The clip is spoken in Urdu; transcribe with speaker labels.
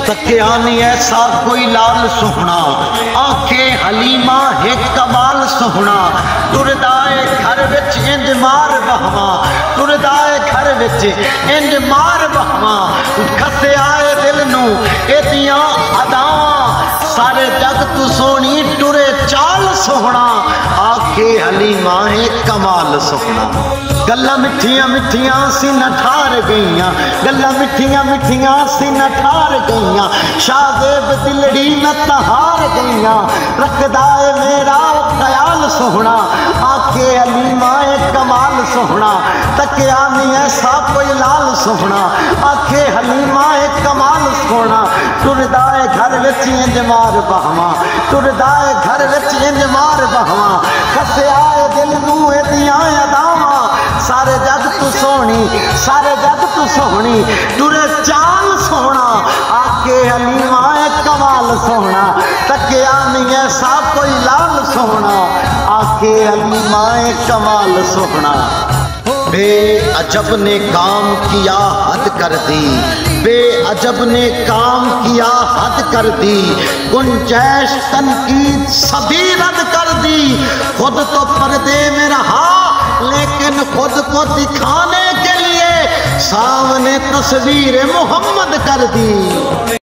Speaker 1: تکیانی ایسا کوئی لال سوہنا، آنکھیں حلیمہ ہے کمال سوہنا، ٹردائے گھر وچ انج مار بہواں، ٹردائے گھر وچ انج مار بہواں، کھسے آئے دل نو ایدیاں اداواں، سارے جگ تو سونی ٹرے چال سوہنا، آنکھیں حلیمہ ہے کمال سوہنا۔ گلہ مٹھیاں مٹھیاں سی نہ ٹھار گئیاں، گلہ مٹھیاں مٹھیاں سی نہ ٹھار گئیاں، شاذیب دلڑی نہ تہار گئیاں، رکھدائے میرا خیال سوہنا، آنکھیں حلیمہ کمال سوہنا، تکیانی ایسا کوئی لال سوہنا، آنکھیں حلیمہ کمال سوہنا، ٹردائے گھر وچ انج مار بہواں، ٹردائے گھر وچ انج مار بہواں، کھسے آئے دل نو ایدیاں اداواں، سارے جگ تو سونی، سارے جگ تو سونی، ٹرے چال سوہنا، آنکھیں حلیمہ کمال سوہنا، تکیانی ایسا کوئی لال سوہنا، آنکھیں حلیمہ کمال سوہنا۔ بے عجب نے کام کیا حد کر دی، بے عجب نے کام کیا حد کر دی، گنجائش تنقید سبھی رد کر دی، خود تو پردے میں رہا لیکن خود کو دکھانے کے لیے سامنے تصویر محمد کر دی۔